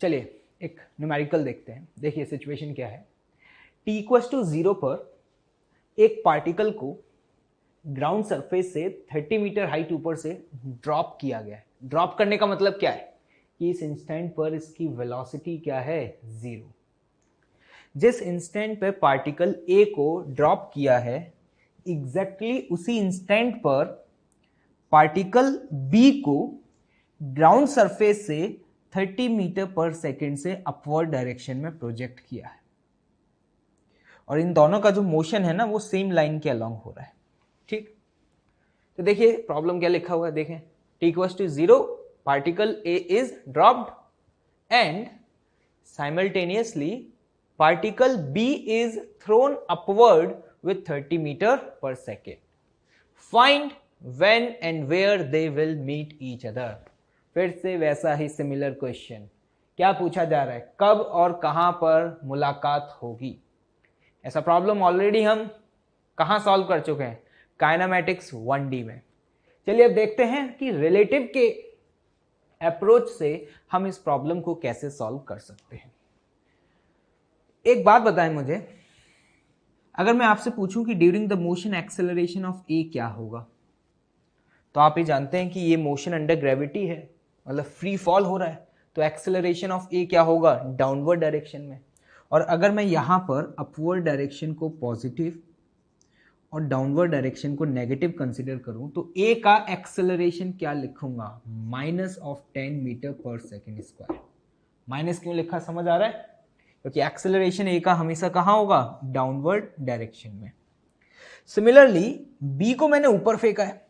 चलिए एक न्यूमेरिकल देखते हैं। देखिए सिचुएशन क्या है। t इक्वल्स टू 0 पर एक पार्टिकल को ग्राउंड सरफेस से 30 मीटर हाइट ऊपर से ड्रॉप किया गया है। ड्रॉप करने का मतलब क्या है कि इस इंस्टेंट पर इसकी वेलोसिटी क्या है, 0। जिस इंस्टेंट पे पार्टिकल a को ड्रॉप किया है एग्जैक्टली उसी इंस्टेंट पर पार्टिकल b को ग्राउंड सरफेस से 30 मीटर पर सेकेंड से अपवर्ड डायरेक्शन में प्रोजेक्ट किया है, और इन दोनों का जो मोशन है ना वो सेम लाइन के अलोंग हो रहा है। ठीक, तो देखिए प्रॉब्लम क्या लिखा हुआ है। देखें t equals to 0, particle a is dropped and simultaneously particle b is thrown upward with 30 metre पर second. Find when and where they will meet each other। फिर से वैसा ही सिमिलर क्वेश्चन, क्या पूछा जा रहा है, कब और कहां पर मुलाकात होगी। ऐसा प्रॉब्लम ऑलरेडी हम कहां सॉल्व कर चुके हैं, काइनेमैटिक्स 1D में। चलिए अब देखते हैं कि रिलेटिव के अप्रोच से हम इस प्रॉब्लम को कैसे सॉल्व कर सकते हैं। एक बात बताएं मुझे, अगर मैं आपसे पूछूं कि during the motion acceleration of A क्या होगा, तो आप ये जानते हैं कि ये मोशन अंडर ग्रेविटी है, मतलब फ्री फॉल हो रहा है, तो एक्सेलरेशन ऑफ ए क्या होगा, डाउनवर्ड डायरेक्शन में। और अगर मैं यहाँ पर अपवर्ड डायरेक्शन को पॉजिटिव और डाउनवर्ड डायरेक्शन को नेगेटिव कंसिडर करूं तो ए का एक्सेलरेशन क्या लिखूंगा, -10 मीटर पर सेकेंड स्क्वायर। माइनस क्यों लिखा समझ आ रहा है, क्योंकि एक्सेलरेशन ए का हमेशा कहाँ होगा, डाउनवर्ड डायरेक्शन में। सिमिलरली बी को मैंने ऊपर फेंका है,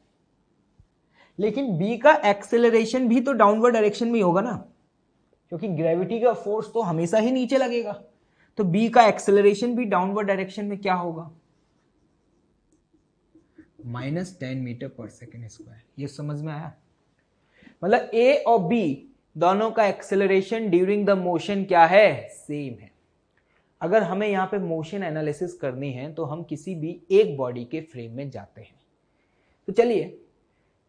लेकिन बी का एक्सेलरेशन भी तो डाउनवर्ड डायरेक्शन में ही होगा ना, क्योंकि ग्रेविटी का फोर्स तो हमेशा ही नीचे लगेगा। तो बी का एक्सेलरेशन भी डाउनवर्ड डायरेक्शन में क्या होगा, -10 मीटर पर सेकेंड स्क्वायर। ये समझ में आया, मतलब ए और बी दोनों का एक्सेलरेशन ड्यूरिंग द मोशन क्या है, सेम है। अगर हमें यहाँ पे मोशन एनालिसिस करनी है तो हम किसी भी एक बॉडी के फ्रेम में जाते हैं। तो चलिए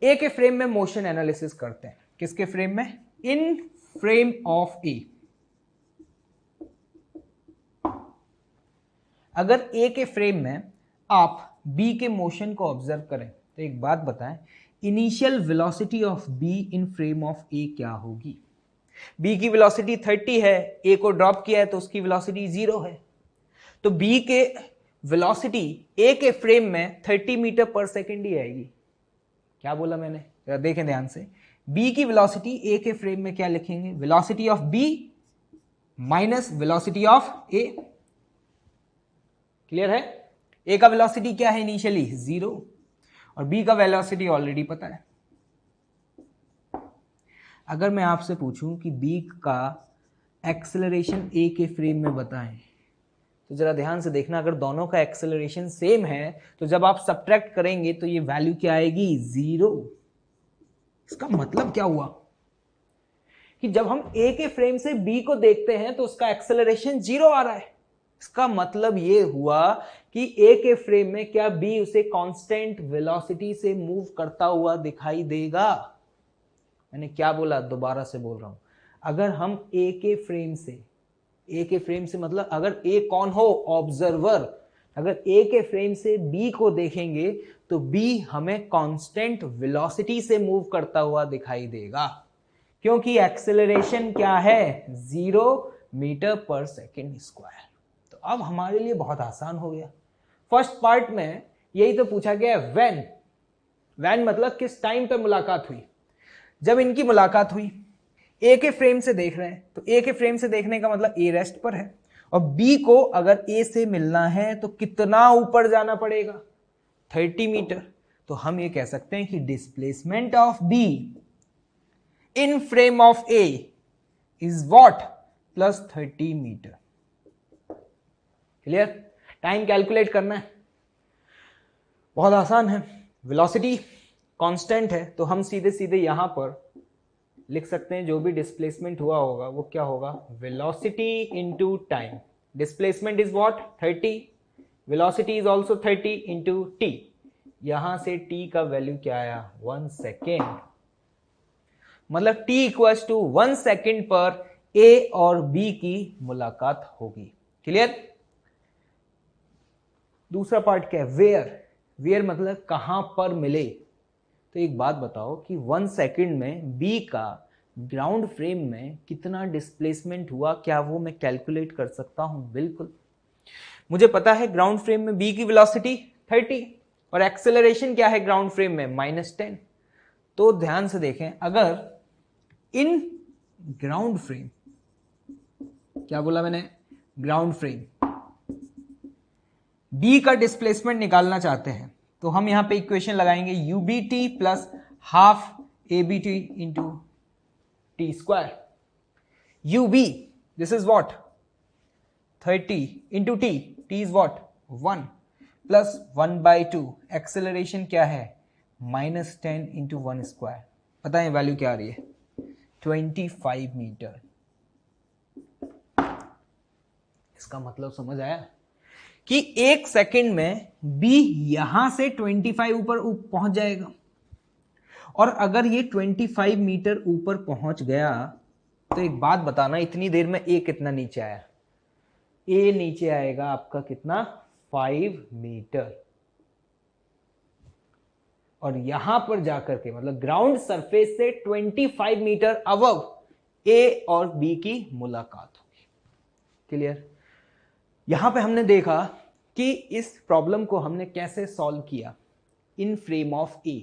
ए के फ्रेम में मोशन एनालिसिस करते हैं। किसके फ्रेम में, इन फ्रेम ऑफ ए। अगर ए के फ्रेम में आप बी के मोशन को ऑब्जर्व करें तो एक बात बताएं, initial velocity of B in frame of A क्या होगी। बी की वेलोसिटी 30 है, ए को ड्रॉप किया है तो उसकी वेलोसिटी 0 है। तो बी के वेलोसिटी ए के फ्रेम में 30 मीटर पर सेकेंड ही आएगी। क्या बोला मैंने, जरा देखें ध्यान से। बी की वेलोसिटी ए के फ्रेम में क्या लिखेंगे, velocity of B minus velocity of A. Clear है, ए का वेलोसिटी क्या है इनिशियली, 0, और बी का वेलोसिटी ऑलरेडी पता है। अगर मैं आपसे पूछूं कि बी का एक्सेलरेशन ए के फ्रेम में बताएं, तो जरा ध्यान से देखना, अगर दोनों का एक्सेलरेशन सेम है तो जब आप सब्ट्रैक्ट करेंगे तो ये वैल्यू क्या आएगी, 0। इसका मतलब क्या हुआ कि जब हम ए के फ्रेम से बी को देखते हैं तो उसका एक्सेलरेशन 0 आ रहा है। इसका मतलब ये हुआ कि ए के फ्रेम में क्या बी उसे कांस्टेंट वेलोसिटी से मूव करता हुआ दिखाई देगा। मैंने क्या बोला, दोबारा से बोल रहा हूं, अगर हम ए के फ्रेम से मतलब अगर ए कौन हो, ऑब्जर्वर, अगर ए के फ्रेम से बी को देखेंगे तो बी हमें कांस्टेंट वेलोसिटी से मूव करता हुआ दिखाई देगा, क्योंकि एक्सेलरेशन क्या है, 0 मीटर पर सेकेंड स्क्वायर। तो अब हमारे लिए बहुत आसान हो गया। फर्स्ट पार्ट में यही तो पूछा गया है, व्हेन मतलब किस टाइम पे मुलाकात हुई। जब इनकी मुलाकात हुई, ए के फ्रेम से देख रहे हैं तो ए के फ्रेम से देखने का मतलब ए रेस्ट पर है, और बी को अगर ए से मिलना है तो कितना ऊपर जाना पड़ेगा, 30 मीटर। तो हम ये कह सकते हैं कि displacement of B in frame of A is what, +30 meter. Clear, time calculate करना है, बहुत आसान है। वेलोसिटी कांस्टेंट है तो हम सीधे सीधे यहां पर लिख सकते हैं जो भी डिस्प्लेसमेंट हुआ होगा वो क्या होगा, velocity into time. Displacement is what, 30, velocity is also 30 into T. यहां से टी का वैल्यू क्या आया, 1 सेकेंड। मतलब टी इक्वल्स टू 1 सेकेंड पर ए और बी की मुलाकात होगी। क्लियर? दूसरा पार्ट क्या है? वेयर। वेयर मतलब कहां पर मिले। तो एक बात बताओ कि 1 सेकंड में बी का ग्राउंड फ्रेम में कितना डिस्प्लेसमेंट हुआ, क्या वो मैं कैलकुलेट कर सकता हूं? बिल्कुल। मुझे पता है ग्राउंड फ्रेम में बी की वेलोसिटी 30 और एक्सेलरेशन क्या है ग्राउंड फ्रेम में? -10। तो ध्यान से देखें, अगर इन ग्राउंड फ्रेम, क्या बोला मैंने? ग्राउंड फ्रेम बी का डिस्प्लेसमेंट निकालना चाहते हैं तो हम यहां पे इक्वेशन लगाएंगे u b t plus half a b t into t square. U b this is what? 30 into t, t is what? 1 plus 1/2। Acceleration क्या है? -10 इंटू 1 स्क्वायर। पता है वैल्यू क्या आ रही है? 25 मीटर। इसका मतलब समझ आया कि 1 सेकंड में बी यहां से 25 ऊपर पहुंच जाएगा, और अगर ये 25 मीटर ऊपर पहुंच गया तो एक बात बताना, इतनी देर में ए कितना नीचे आया? ए नीचे आएगा आपका कितना? 5 मीटर। और यहां पर जाकर के मतलब ग्राउंड सरफेस से 25 मीटर अबव ए और बी की मुलाकात होगी। क्लियर? यहां पे हमने देखा कि इस प्रॉब्लम को हमने कैसे सॉल्व किया, इन फ्रेम ऑफ ए।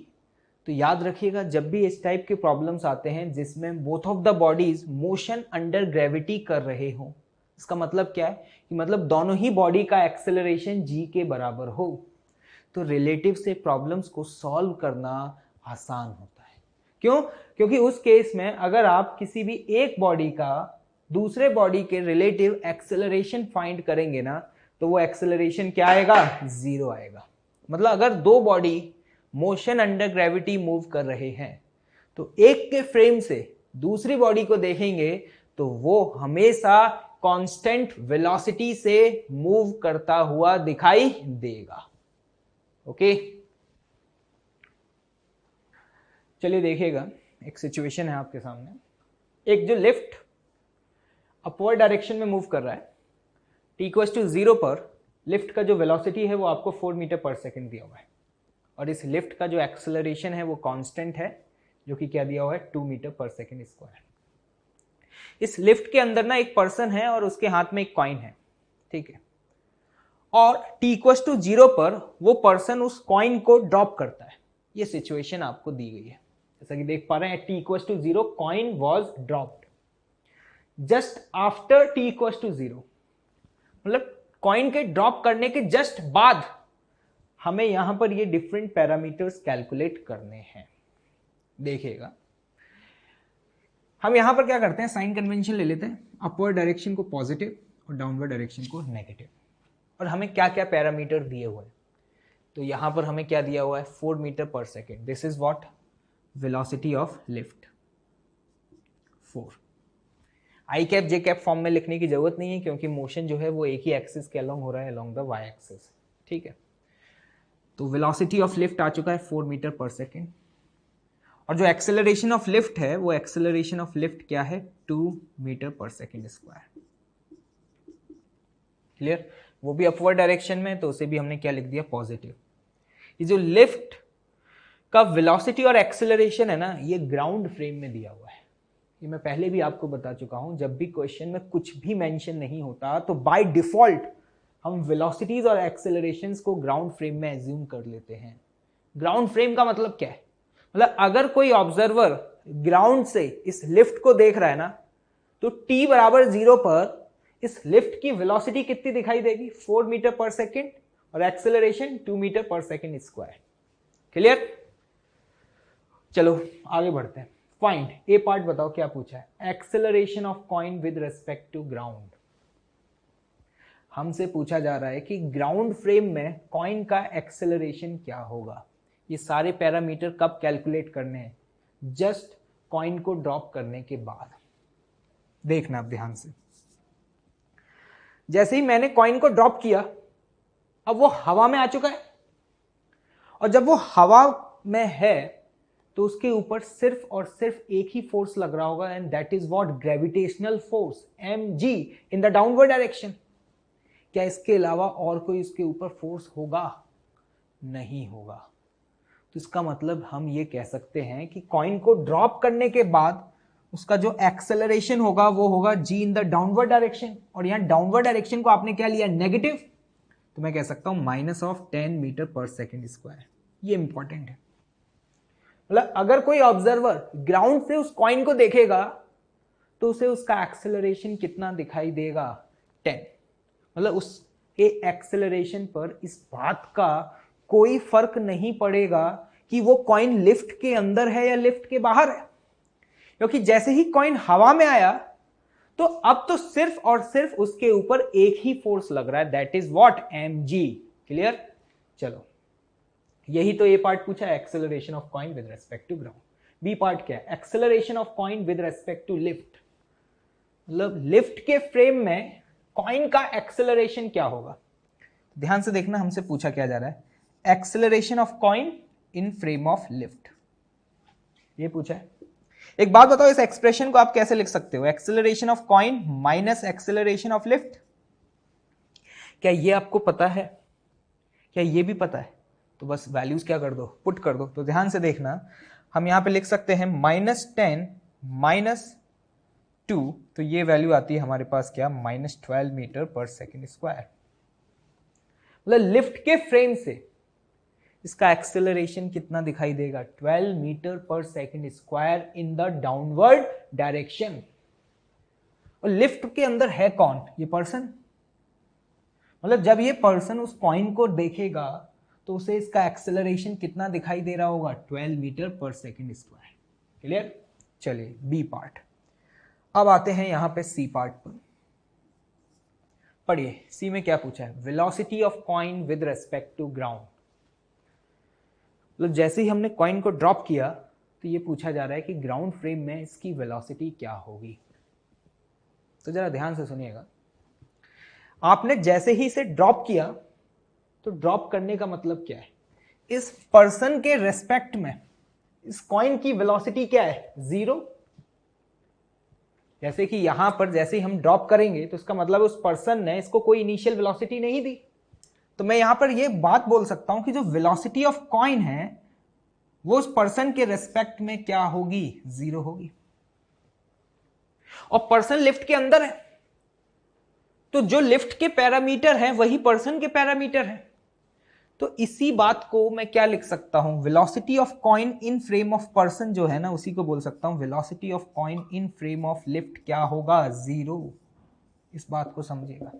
तो याद रखिएगा, जब भी इस टाइप के प्रॉब्लम्स आते हैं जिसमें both of the bodies motion under gravity कर रहे हो, इसका मतलब क्या है कि मतलब दोनों ही बॉडी का एक्सेलरेशन जी के बराबर हो, तो रिलेटिव से प्रॉब्लम्स को सॉल्व करना आसान होता है। क्यों? क्योंकि उस केस में अगर आप किसी भी एक बॉडी का दूसरे बॉडी के रिलेटिव एक्सेलरेशन फाइंड करेंगे ना, तो वो एक्सेलरेशन क्या आएगा? 0 आएगा। मतलब अगर दो body motion under gravity move कर रहे हैं तो एक के फ्रेम से दूसरी बॉडी को देखेंगे तो वो हमेशा कांस्टेंट वेलोसिटी से मूव करता हुआ दिखाई देगा। ओके, चलिए देखिएगा, एक सिचुएशन है आपके सामने। एक जो लिफ्ट अपवर्ड डायरेक्शन में मूव कर रहा है, t=0 पर लिफ्ट का जो वेलोसिटी है वो आपको 4 मीटर पर सेकेंड दिया हुआ है, और इस लिफ्ट का जो एक्सेलरेशन है वो कांस्टेंट है, जो कि क्या दिया हुआ है? 2 मीटर पर सेकेंड स्क्वायर। इस लिफ्ट के अंदर ना एक पर्सन है और उसके हाथ में एक कॉइन है, ठीक है, और t=0 पर वो पर्सन उस कॉइन को ड्रॉप करता है। ये सिचुएशन आपको दी गई है, जैसा कि देख पा रहे हैं, t=0 coin was dropped. Just after t=0, मतलब कॉइन के ड्रॉप करने के जस्ट बाद हमें यहां पर ये डिफरेंट पैरामीटर्स कैलकुलेट करने हैं। देखिएगा, हम यहां पर क्या करते हैं, साइन कन्वेंशन ले लेते हैं, अपवर्ड डायरेक्शन को पॉजिटिव और डाउनवर्ड डायरेक्शन को नेगेटिव, और हमें क्या क्या पैरामीटर दिए हुए हैं। तो यहां पर हमें क्या दिया हुआ है? 4 मीटर पर second. This is what? Velocity of lift 4। I cap J cap form में लिखने की जरूरत नहीं है, क्योंकि मोशन जो है वो एक ही एक्सिस के अलोंग हो रहा है, अलोंग द वाई एक्सिस। ठीक है, तो वेलोसिटी ऑफ लिफ्ट आ चुका है 4 मीटर पर सेकेंड, और जो एक्सेलरेशन ऑफ लिफ्ट है वो एक्सेलरेशन ऑफ लिफ्ट क्या है? 2 मीटर पर सेकेंड स्क्वायर। क्लियर? वो भी अपवर्ड डायरेक्शन में, तो उसे भी हमने क्या लिख दिया? पॉजिटिव। ये जो लिफ्ट का वेलोसिटी और एक्सेलरेशन है ना, ये ग्राउंड फ्रेम में दिया हुआ है। ये मैं पहले भी आपको बता चुका हूं, जब भी क्वेश्चन में कुछ भी मेंशन नहीं होता तो बाय डिफॉल्ट हम वेलोसिटीज और एक्सेलरेशंस को ग्राउंड फ्रेम में एज्यूम कर लेते हैं। ग्राउंड फ्रेम का मतलब क्या है? मतलब अगर कोई ऑब्जर्वर ग्राउंड से इस लिफ्ट को देख रहा है ना, तो t=0 पर इस लिफ्ट की वेलोसिटी कितनी दिखाई देगी? 4 मीटर पर सेकेंड, और एक्सेलरेशन 2 मीटर पर सेकेंड स्क्वायर। क्लियर? चलो आगे बढ़ते हैं। फाइंड, ए पार्ट बताओ क्या पूछा है? Acceleration of coin with respect to ground. हमसे पूछा जा रहा है कि ग्राउंड फ्रेम में कॉइन का एक्सेलरेशन क्या होगा। ये सारे पैरामीटर कब कैलकुलेट करने हैं? जस्ट कॉइन को ड्रॉप करने के बाद। देखना आप ध्यान से, जैसे ही मैंने कॉइन को ड्रॉप किया, अब वो हवा में आ चुका है, और जब वो हवा में है तो उसके ऊपर सिर्फ और सिर्फ एक ही फोर्स लग रहा होगा, and that is what, gravitational force mg in the downward direction. क्या इसके अलावा और कोई इसके ऊपर फोर्स होगा? नहीं होगा। तो इसका मतलब हम ये कह सकते हैं कि कॉइन को ड्रॉप करने के बाद उसका जो एक्सेलरेशन होगा वो होगा g in the downward direction, और यहां डाउनवर्ड डायरेक्शन को आपने क्या लिया, नेगेटिव, तो मैं कह सकता हूं -10 मीटर पर सेकेंड स्क्वायर। ये इंपॉर्टेंट है। मतलब अगर कोई ऑब्जर्वर ग्राउंड से उस कॉइन को देखेगा तो उसे उसका एक्सेलरेशन कितना दिखाई देगा, 10। मतलब उसके एक्सेलरेशन पर इस बात का कोई फर्क नहीं पड़ेगा कि वो कॉइन लिफ्ट के अंदर है या लिफ्ट के बाहर है, क्योंकि जैसे ही कॉइन हवा में आया तो अब तो सिर्फ और सिर्फ उसके ऊपर एक ही फोर्स लग रहा है, that is what, mg। Clear? चलो, यही तो ये पार्ट पूछा है, acceleration of coin with respect to ground. B part क्या है, acceleration of coin with respect to lift. मतलब लिफ्ट के फ्रेम में कॉइन का एक्सेलरेशन क्या होगा। ध्यान से देखना, हमसे पूछा क्या जा रहा है, acceleration of coin in frame of lift, ये पूछा है। एक बात बताओ, इस एक्सप्रेशन को आप कैसे लिख सकते हो, acceleration of coin minus acceleration of lift. क्या ये आपको पता है? क्या ये भी पता है? तो बस वैल्यूज क्या कर दो, पुट कर दो। तो ध्यान से देखना, हम यहां पे लिख सकते हैं -10 -2, तो ये वैल्यू आती है हमारे पास क्या, -12 मीटर पर सेकेंड स्क्वायर। मतलब लिफ्ट के फ्रेम से इसका एक्सेलरेशन कितना दिखाई देगा, 12 मीटर पर second square in the downward direction. और लिफ्ट के अंदर है कौन, ये पर्सन। मतलब जब ये पर्सन उस कॉइन को देखेगा तो उसे इसका एक्सेलरेशन कितना दिखाई दे रहा होगा, 12 मीटर पर सेकेंड स्क्वायर। क्लियर? चलिए बी पार्ट। अब आते हैं यहां पे सी पार्ट पर। पढ़िए, सी में क्या पूछा है, velocity of coin with respect to ground. मतलब जैसे ही हमने कॉइन को ड्रॉप किया तो ये पूछा जा रहा है कि ग्राउंड फ्रेम में इसकी वेलोसिटी क्या होगी। तो जरा ध्यान से सुनिएगा, आपने जैसे ही इसे ड्रॉप किया तो ड्रॉप करने का मतलब क्या है, इस पर्सन के रेस्पेक्ट में इस कॉइन की वेलोसिटी क्या है, 0। जैसे कि यहां पर जैसे ही हम ड्रॉप करेंगे तो इसका मतलब उस पर्सन ने इसको कोई इनिशियल वेलोसिटी नहीं दी। तो मैं यहां पर यह बात बोल सकता हूं कि जो वेलोसिटी ऑफ कॉइन है वो उस पर्सन के रेस्पेक्ट में क्या होगी, 0 होगी। और पर्सन लिफ्ट के अंदर है तो जो लिफ्ट के पैरामीटर है वही पर्सन के पैरामीटर है। तो इसी बात को मैं क्या लिख सकता हूं, velocity of coin in frame of person जो है ना, उसी को बोल सकता हूं velocity of coin in frame of lift क्या होगा, 0। इस बात को समझिएगा,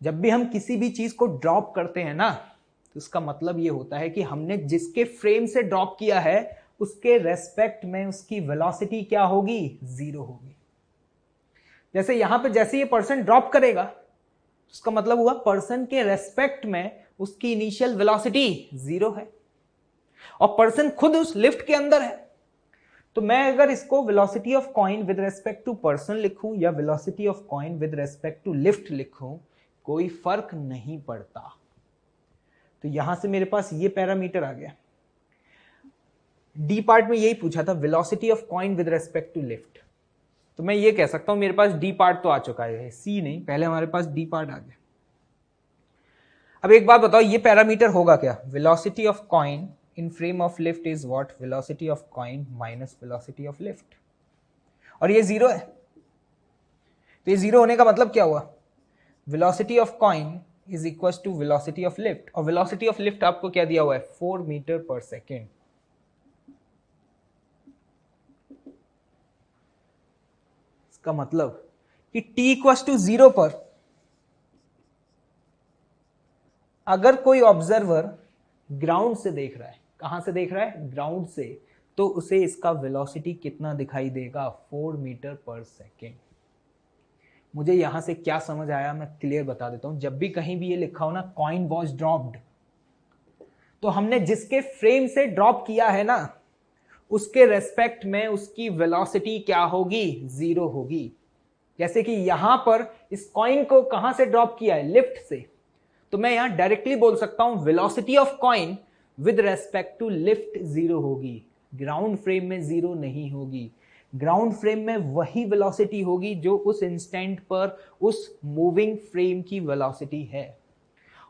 जब भी हम किसी भी चीज को ड्रॉप करते हैं ना तो उसका मतलब ये होता है कि हमने जिसके फ्रेम से ड्रॉप किया है उसके रेस्पेक्ट में उसकी वेलोसिटी क्या होगी, 0 होगी। जैसे यहां पे जैसे ये पर्सन ड्रॉप करेगा उसका मतलब हुआ पर्सन के रेस्पेक्ट में उसकी इनिशियल वेलोसिटी 0 है, और पर्सन खुद उस लिफ्ट के अंदर है। तो मैं अगर इसको velocity of coin with respect to person लिखूं या velocity of coin with respect to lift लिखूं, कोई फर्क नहीं पड़ता। तो यहां से मेरे पास ये पैरामीटर आ गया। डी पार्ट में यही पूछा था, velocity of coin with respect to lift. तो मैं ये कह सकता हूं मेरे पास डी पार्ट तो आ चुका है, सी नहीं, पहले हमारे पास डी पार्ट आ गया। अब एक बात बताओ, ये पैरामीटर होगा क्या, velocity of coin in frame of lift is what, velocity of coin minus velocity of lift, और ये 0 है। तो ये 0 होने का मतलब क्या हुआ, velocity of coin is equal to velocity of lift, और वेलोसिटी ऑफ लिफ्ट आपको क्या दिया हुआ है, 4 मीटर पर सेकेंड। इसका मतलब कि t इक्वल टू 0 पर अगर कोई ऑब्जर्वर ग्राउंड से देख रहा है, कहां से देख रहा है, ग्राउंड से, तो उसे इसका वेलोसिटी कितना दिखाई देगा, 4 मीटर पर सेकेंड। मुझे यहां से क्या समझ आया मैं क्लियर बता देता हूं। जब भी कहीं भी ये लिखा हो ना कॉइन वॉज ड्रॉप्ड, तो हमने जिसके फ्रेम से ड्रॉप किया है ना उसके रेस्पेक्ट में उसकी वेलोसिटी क्या होगी, 0 होगी। जैसे कि यहां पर इस कॉइन को कहां से ड्रॉप किया है, लिफ्ट से, तो मैं यहां डायरेक्टली बोल सकता हूं velocity of coin with respect to lift zero होगी, ग्राउंड फ्रेम में जीरो नहीं होगी। ग्राउंड फ्रेम में वही वेलोसिटी होगी जो उस इंस्टेंट पर उस मूविंग फ्रेम की वेलोसिटी है।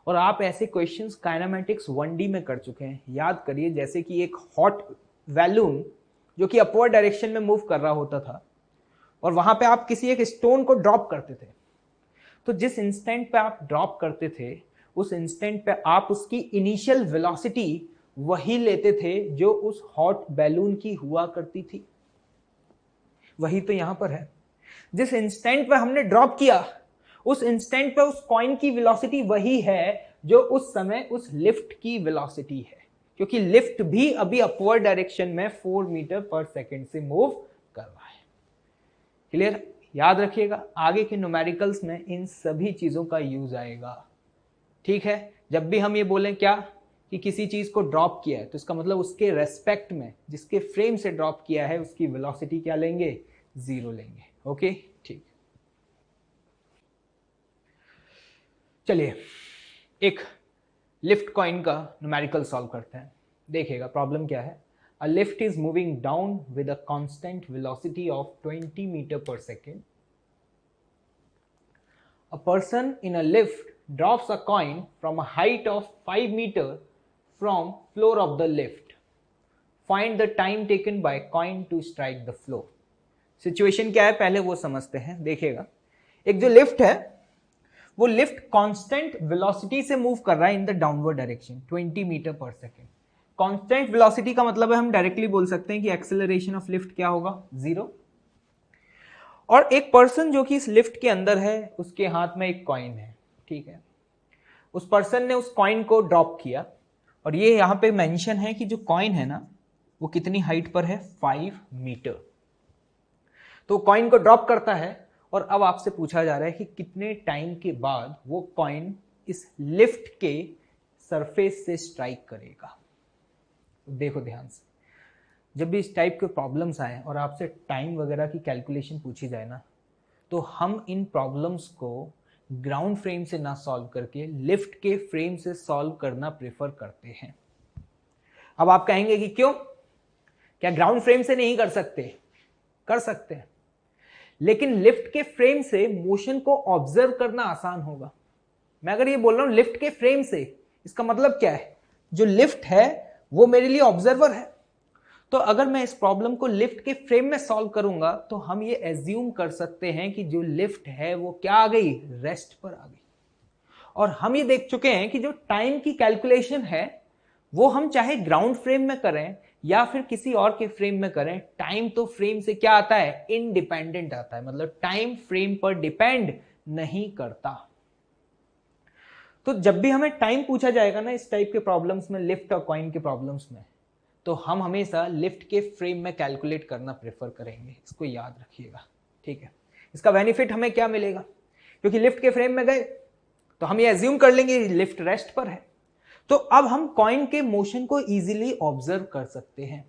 और आप ऐसे क्वेश्चंस काइनेमेटिक्स 1D में कर चुके हैं, याद करिए। जैसे कि एक हॉट बैलून जो कि अपवर्ड डायरेक्शन में मूव कर रहा होता था और वहां पे आप किसी एक स्टोन को ड्रॉप करते थे, तो जिस इंस्टेंट पे आप ड्रॉप करते थे उस इंस्टेंट पे आप उसकी इनिशियल वेलोसिटी वही लेते थे जो उस हॉट बैलून की हुआ करती थी। वही तो यहां पर है, जिस इंस्टेंट पे हमने ड्रॉप किया उस इंस्टेंट पे उस कॉइन की वेलोसिटी वही है जो उस समय उस लिफ्ट की वेलोसिटी है, क्योंकि लिफ्ट भी अभी अपवर्ड डायरेक्शन में 4 मीटर पर सेकेंड से मूव कर रहा है। क्लियर? याद रखिएगा, आगे के न्यूमेरिकल्स में इन सभी चीजों का यूज आएगा। ठीक है, जब भी हम ये बोलें क्या कि किसी चीज को ड्रॉप किया है तो इसका मतलब उसके रेस्पेक्ट में जिसके फ्रेम से ड्रॉप किया है उसकी वेलोसिटी क्या लेंगे? जीरो लेंगे। ओके, ठीक। चलिए एक लिफ्ट कॉइन का न्यूमेरिकल सॉल्व करते हैं। देखिएगा प्रॉब्लम क्या है। A lift is moving down with a constant velocity of 20 meter per second. A person in a lift drops a coin from a height of 5 meter from floor of the lift. Find the time taken by coin to strike the floor. Situation क्या है पहले वो समझते हैं। देखिएगा, एक जो lift है वो लिफ्ट कांस्टेंट वेलोसिटी से मूव कर रहा है in the downward direction 20 meter पर सेकेंड। कांस्टेंट वेलोसिटी का मतलब है हम डायरेक्टली बोल सकते हैं कि एक्सेलरेशन ऑफ लिफ्ट क्या होगा? जीरो। और एक पर्सन जो कि इस लिफ्ट के अंदर है उसके हाथ में एक कॉइन है। ठीक है, उस पर्सन ने उस कॉइन को ड्रॉप किया और ये यहां पे मेंशन है कि जो कॉइन है ना वो कितनी हाइट पर है? 5 मीटर। तो कॉइन को ड्रॉप करता है और अब आपसे पूछा जा रहा है कि कितने टाइम के बाद वो कॉइन इस लिफ्ट के सरफेस से स्ट्राइक करेगा। देखो ध्यान से, जब भी इस टाइप के प्रॉब्लम्स आए और आपसे टाइम वगैरह की कैलकुलेशन पूछी जाए ना, तो हम इन प्रॉब्लम्स को ग्राउंड फ्रेम से ना सॉल्व करके लिफ्ट के फ्रेम से सॉल्व करना प्रेफर करते हैं। अब आप कहेंगे कि क्यों, क्या ग्राउंड फ्रेम से नहीं कर सकते? कर सकते हैं, लेकिन लिफ्ट के फ्रेम से मोशन को ऑब्जर्व करना आसान होगा। मैं अगर ये बोल रहा हूं लिफ्ट के फ्रेम से, इसका मतलब क्या है? जो लिफ्ट है वो मेरे लिए ऑब्जर्वर है। तो अगर मैं इस प्रॉब्लम को लिफ्ट के फ्रेम में सॉल्व करूंगा तो हम ये एज्यूम कर सकते हैं कि जो लिफ्ट है वो क्या आ गई? रेस्ट पर आ गई। और हम ये देख चुके हैं कि जो टाइम की कैलकुलेशन है वो हम चाहे ग्राउंड फ्रेम में करें या फिर किसी और के फ्रेम में करें, टाइम तो फ्रेम से क्या आता है? इंडिपेंडेंट आता है। मतलब टाइम फ्रेम पर डिपेंड नहीं करता। तो जब भी हमें टाइम पूछा जाएगा ना इस टाइप के प्रॉब्लम्स में, लिफ्ट और कॉइन के प्रॉब्लम्स में, तो हम हमेशा लिफ्ट के फ्रेम में कैलकुलेट करना प्रेफर करेंगे। इसको याद रखिएगा। ठीक है, इसका बेनिफिट हमें क्या मिलेगा? क्योंकि लिफ्ट के फ्रेम में गए तो हम ये एज्यूम कर लेंगे लिफ्ट रेस्ट पर है, तो अब हम कॉइन के मोशन को इजीली ऑब्जर्व कर सकते हैं।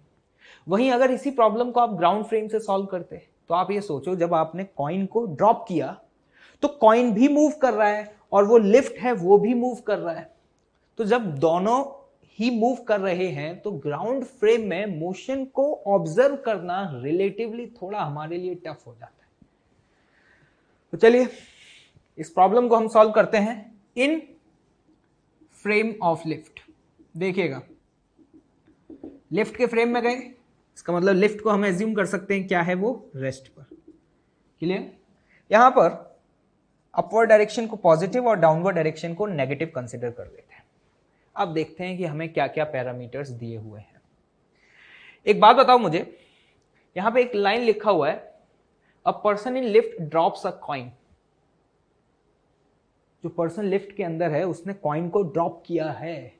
वहीं अगर इसी प्रॉब्लम को आप ग्राउंड फ्रेम से सॉल्व करते तो आप ये सोचो, जब आपने कॉइन को ड्रॉप किया तो कॉइन भी मूव कर रहा है और वो लिफ्ट है वो भी मूव कर रहा है। तो जब दोनों ही मूव कर रहे हैं तो ग्राउंड फ्रेम में मोशन को ऑब्जर्व करना रिलेटिवली थोड़ा हमारे लिए टफ हो जाता है। तो चलिए इस प्रॉब्लम को हम सॉल्व करते हैं इन फ्रेम ऑफ लिफ्ट। देखिएगा, लिफ्ट के फ्रेम में गए, इसका मतलब लिफ्ट को हम एज्यूम कर सकते हैं क्या है वो? रेस्ट पर। क्लियर? यहां पर अपवर्ड डायरेक्शन को पॉजिटिव और डाउनवर्ड डायरेक्शन को नेगेटिव कंसिडर कर लेते हैं। अब देखते हैं कि हमें क्या क्या पैरामीटर्स दिए हुए हैं। एक बात बताओ मुझे, यहां पे एक लाइन लिखा हुआ है, a person in lift drops a coin. जो पर्सन लिफ्ट के अंदर है उसने कॉइन को ड्रॉप किया है।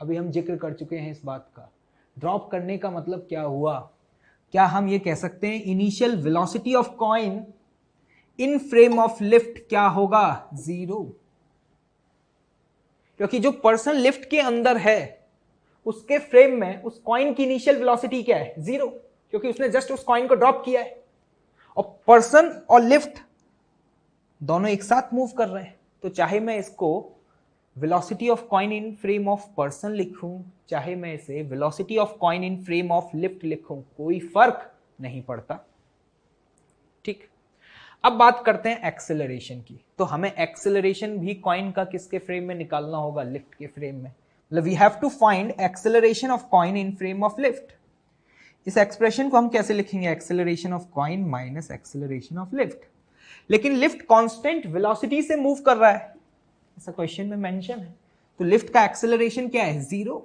अभी हम जिक्र कर चुके हैं इस बात का। ड्रॉप करने का मतलब क्या हुआ? क्या हम ये कह सकते हैं initial velocity of coin in frame of lift क्या होगा? जीरो। क्योंकि जो पर्सन लिफ्ट के अंदर है उसके फ्रेम में उस कॉइन की इनिशियल वेलोसिटी क्या है? जीरो, क्योंकि उसने जस्ट उस कॉइन को ड्रॉप किया है। और पर्सन और लिफ्ट दोनों एक साथ मूव कर रहे हैं, तो चाहे मैं इसको velocity of coin in frame of person लिखूं, चाहे मैं इसे velocity of coin in frame of lift लिखूं, कोई फर्क नहीं पड़ता। ठीक, अब बात करते हैं एक्सेलरेशन की। तो हमें एक्सेलरेशन भी कॉइन का किसके फ्रेम में निकालना होगा? लिफ्ट के फ्रेम में। मतलब we have to find acceleration of coin in frame of lift. इस एक्सप्रेशन को हम कैसे लिखेंगे? Acceleration of coin minus acceleration of lift. लेकिन लिफ्ट कांस्टेंट वेलोसिटी से मूव कर रहा है, ऐसा क्वेश्चन में मेंशन है, तो लिफ्ट का एक्सेलरेशन क्या है? 0।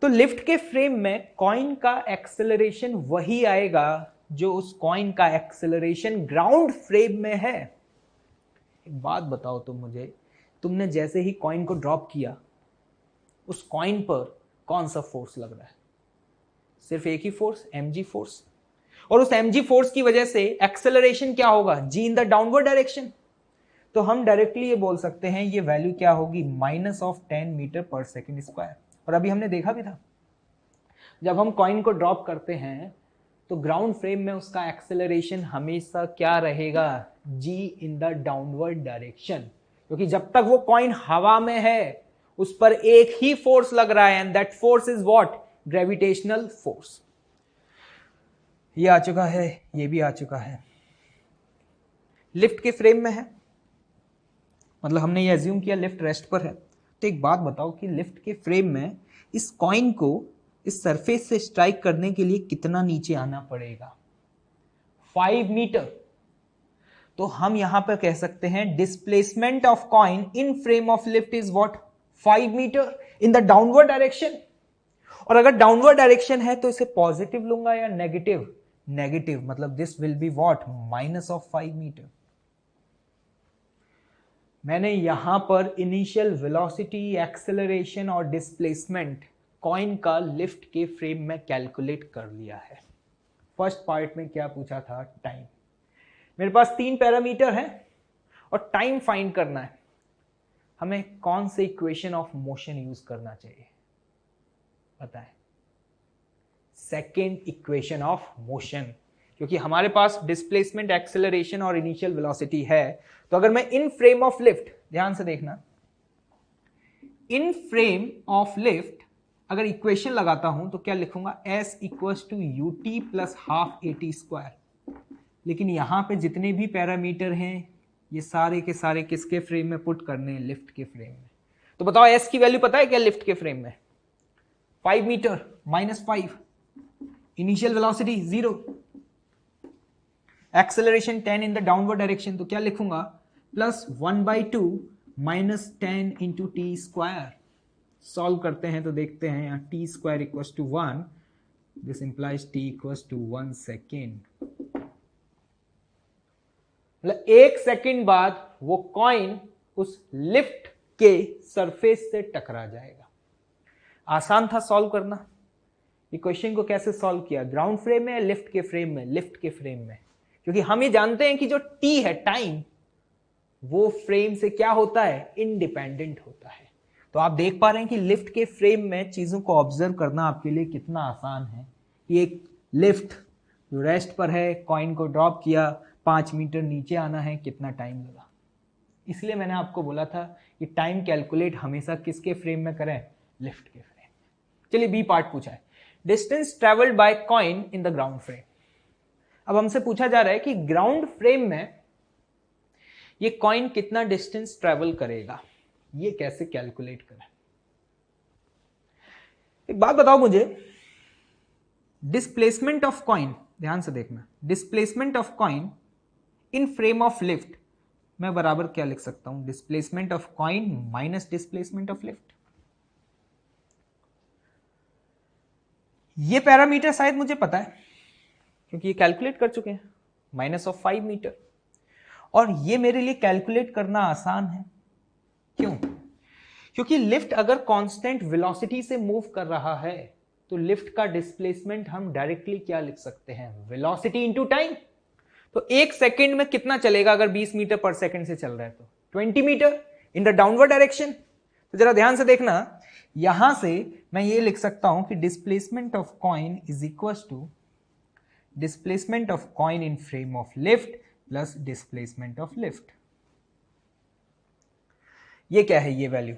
तो लिफ्ट के फ्रेम में कॉइन का एक्सेलरेशन वही आएगा जो उस कॉइन का एक्सेलरेशन ग्राउंड फ्रेम में है। एक बात बताओ तुम मुझे, तुमने जैसे ही कॉइन को ड्रॉप किया, उस कॉइन पर कौन सा फोर्स लग रहा है? सिर्फ एक ही फोर्स, mg फोर्स। और उस mg फोर्स की वजह से एक्सेलरेशन क्या होगा? g in the downward direction. तो हम डायरेक्टली ये बोल सकते हैं ये वैल्यू क्या होगी? -10 मीटर पर सेकेंड स्क्वायर। और अभी हमने देखा भी था, जब हम कॉइन को ड्रॉप करते हैं तो ग्राउंड फ्रेम में उसका एक्सेलरेशन हमेशा क्या रहेगा? g in the downward direction. क्योंकि जब तक वो कॉइन हवा में है उस पर एक ही फोर्स लग रहा है, and that force is what? Gravitational force. ये आ चुका है, ये भी आ चुका है। लिफ्ट के फ्रेम में है, मतलब हमने ये एज्यूम किया लिफ्ट रेस्ट पर है। तो एक बात बताओ कि लिफ्ट के फ्रेम में इस कॉइन को इस सरफेस से स्ट्राइक करने के लिए कितना नीचे आना पड़ेगा? 5 मीटर। तो हम यहां पर कह सकते हैं displacement of coin in frame of lift is what? 5 meter in the downward direction. और अगर डाउनवर्ड डायरेक्शन है तो इसे पॉजिटिव लूंगा या नेगेटिव? नेगेटिव, मतलब this will be what? -5 meter. मैंने यहां पर इनिशियल वेलोसिटी, एक्सेलरेशन और डिस्प्लेसमेंट कॉइन का लिफ्ट के फ्रेम में कैलकुलेट कर लिया है। फर्स्ट पार्ट में क्या पूछा था? टाइम। मेरे पास 3 पैरामीटर हैं और टाइम फाइंड करना है। हमें कौन से इक्वेशन ऑफ मोशन यूज करना चाहिए बताएं? सेकेंड इक्वेशन ऑफ मोशन, क्योंकि हमारे पास डिस्प्लेसमेंट, एक्सेलरेशन और इनिशियल वेलोसिटी है। तो अगर मैं इन फ्रेम ऑफ लिफ्ट, ध्यान से देखना, इन फ्रेम ऑफ लिफ्ट अगर इक्वेशन लगाता हूं तो क्या लिखूंगा? S equals to ut plus half at square. लेकिन यहां पे जितने भी पैरामीटर हैं ये सारे के सारे किसके फ्रेम में पुट करने हैं? लिफ्ट के फ्रेम में। तो बताओ S की वैल्यू पता है क्या लिफ्ट के फ्रेम में? 5 meter, -5, initial velocity 0, acceleration 10 in the downward direction. तो क्या लिखूंगा? +1/2 -10 इंटू टी स्क्वायर। सॉल्व करते हैं तो देखते हैं यहाँ t square equals to 1, this implies t equals to 1 second. मतलब 1 सेकेंड बाद वो कॉइन उस लिफ्ट के सरफेस से टकरा जाएगा। आसान था सॉल्व करना। ये क्वेश्चन को कैसे सॉल्व किया? ग्राउंड फ्रेम में, लिफ्ट के फ्रेम में? लिफ्ट के फ्रेम में, क्योंकि हम ये जानते हैं कि जो टी है, टाइम, वो फ्रेम से क्या होता है? इंडिपेंडेंट होता है। तो आप देख पा रहे हैं कि लिफ्ट के फ्रेम में चीजों को ऑब्जर्व करना आपके लिए कितना आसान है। ये एक लिफ्ट जो रेस्ट पर है, कॉइन को ड्रॉप किया, 5 मीटर नीचे आना है, कितना टाइम लगा। इसलिए मैंने आपको बोला था कि टाइम कैलकुलेट हमेशा किसके फ्रेम में करें? लिफ्ट के फ्रेम। चलिए बी पार्ट पूछा है, distance travelled by coin in the ground frame. अब हमसे पूछा जा रहा है कि ग्राउंड फ्रेम में ये कॉइन कितना डिस्टेंस ट्रेवल करेगा, ये कैसे कैलकुलेट करें? एक बात बताओ मुझे, डिस्प्लेसमेंट ऑफ कॉइन, ध्यान से देखना, displacement of coin in frame of lift मैं बराबर क्या लिख सकता हूं? Displacement of coin minus displacement of lift. ये पैरामीटर शायद मुझे पता है क्योंकि ये कैलकुलेट कर चुके हैं, -5 मीटर। और ये मेरे लिए कैलकुलेट करना आसान है। क्यों? क्योंकि लिफ्ट अगर कांस्टेंट वेलोसिटी से मूव कर रहा है तो लिफ्ट का डिस्प्लेसमेंट हम डायरेक्टली क्या लिख सकते हैं? Velocity into time. तो 1 सेकेंड में कितना चलेगा अगर 20 मीटर पर सेकेंड से चल रहा है तो? 20 meter in the downward direction. तो जरा ध्यान से देखना, यहां से मैं ये लिख सकता हूं कि displacement of coin is equal to displacement of coin in frame of lift plus displacement of lift. ये क्या है, ये वैल्यू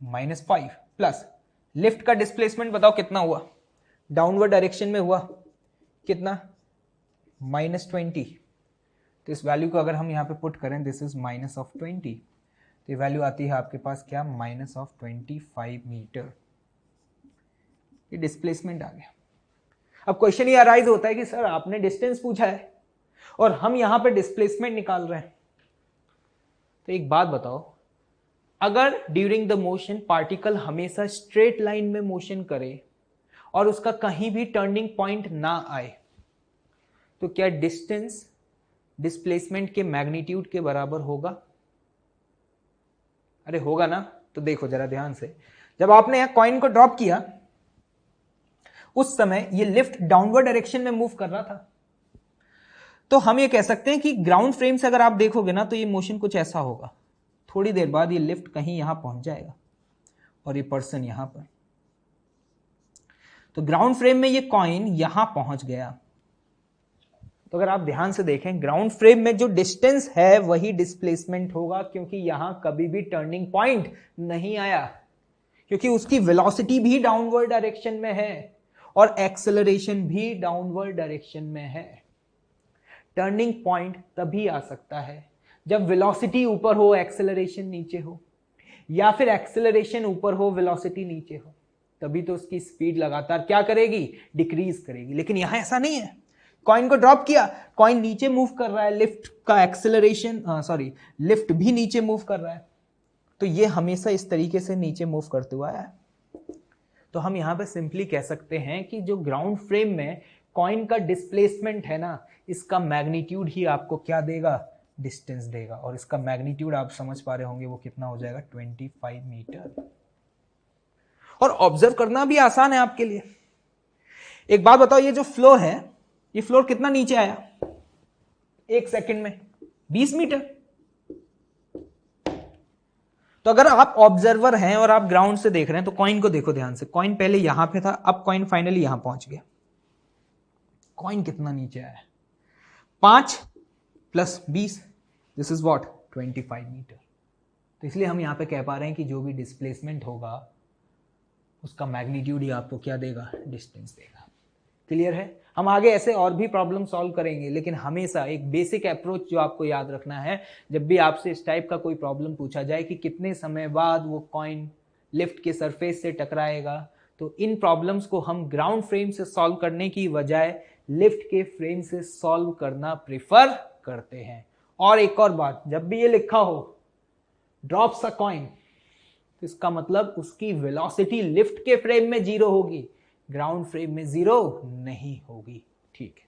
-5 प्लस लिफ्ट का डिस्प्लेसमेंट बताओ कितना हुआ, डाउनवर्ड डायरेक्शन में हुआ कितना, -20। तो इस वैल्यू को अगर हम यहाँ पे पुट करें, दिस इज -20, तो ये वैल्यू आती है आपके पास क्या, -25 मीटर। ये डिस्प्लेसमेंट आ गया। अब क्वेश्चन ये अराइज होता है कि सर आपने डिस्टेंस पूछा है और हम यहां पे डिस्प्लेसमेंट निकाल रहे हैं। तो एक बात बताओ, अगर ड्यूरिंग द मोशन पार्टिकल हमेशा स्ट्रेट लाइन में मोशन करे और उसका कहीं भी टर्निंग पॉइंट ना आए, तो क्या डिस्टेंस डिस्प्लेसमेंट के मैग्नीट्यूड के बराबर होगा? अरे होगा ना। तो देखो जरा ध्यान से, जब आपने यहां कॉइन को ड्रॉप किया उस समय ये लिफ्ट डाउनवर्ड डायरेक्शन में मूव कर रहा था, तो हम ये कह सकते हैं कि ग्राउंड फ्रेम से अगर आप देखोगे ना तो ये मोशन कुछ ऐसा होगा। थोड़ी देर बाद ये लिफ्ट कहीं यहां पहुंच जाएगा और ये पर्सन यहां पर, तो ग्राउंड फ्रेम में ये कॉइन यहां पहुंच गया। तो अगर आप ध्यान से देखें, ग्राउंड फ्रेम में जो डिस्टेंस है वही डिस्प्लेसमेंट होगा, क्योंकि यहां कभी भी टर्निंग पॉइंट नहीं आया, क्योंकि उसकी वेलोसिटी भी डाउनवर्ड डायरेक्शन में है और एक्सेलरेशन भी डाउनवर्ड डायरेक्शन में है। टर्निंग पॉइंट तभी आ सकता है जब वेलोसिटी ऊपर हो, एक्सेलरेशन नीचे हो, या फिर एक्सेलरेशन ऊपर हो, वेलोसिटी नीचे हो, तभी तो उसकी स्पीड लगातार क्या करेगी, डिक्रीज करेगी। लेकिन यहां ऐसा नहीं है। कॉइन को ड्रॉप किया, कॉइन नीचे मूव कर रहा है, लिफ्ट का एक्सेलरेशन लिफ्ट भी नीचे मूव कर रहा है, तो ये हमेशा इस तरीके से नीचे मूव करते हुआ आया है। तो हम यहां पे सिंपली कह सकते हैं कि जो ग्राउंड फ्रेम में कॉइन का डिस्प्लेसमेंट है ना, इसका मैग्नीट्यूड ही आपको क्या देगा, डिस्टेंस देगा। और इसका मैग्नीट्यूड आप समझ पा रहे होंगे वो कितना हो जाएगा, 25 मीटर। और ऑब्जर्व करना भी आसान है आपके लिए। एक बात बताओ, ये जो फ्लोर है, ये फ्लोर कितना नीचे आया, 1 सेकंड में 20 मीटर। तो अगर आप ऑब्जर्वर हैं और आप ग्राउंड से देख रहे हैं तो कॉइन को देखो ध्यान से, कॉइन पहले यहां पे था, अब कॉइन फाइनली यहां पहुंच गया। कॉइन कितना नीचे आया, 5 + 20, दिस इज व्हाट, 25 मीटर। तो इसलिए हम यहां पे कह पा रहे हैं कि जो भी डिस्प्लेसमेंट होगा उसका मैग्नीट्यूड ही आपको क्या देगा, डिस्टेंस देगा। क्लियर है? हम आगे ऐसे और भी प्रॉब्लम सॉल्व करेंगे, लेकिन हमेशा एक बेसिक अप्रोच जो आपको याद रखना है, जब भी आपसे इस टाइप का कोई प्रॉब्लम पूछा जाए कि कितने समय बाद वो कॉइन लिफ्ट के सरफेस से टकराएगा, तो इन प्रॉब्लम्स को हम ग्राउंड फ्रेम से सॉल्व करने की बजाय लिफ्ट के फ्रेम से सॉल्व करना प्रेफर करते हैं। और एक और बात, जब भी ये लिखा हो ड्रॉप्स अ कॉइन, तो इसका मतलब उसकी वेलोसिटी लिफ्ट के फ्रेम में 0 होगी, ग्राउंड फ्रेम में 0 नहीं होगी। ठीक है।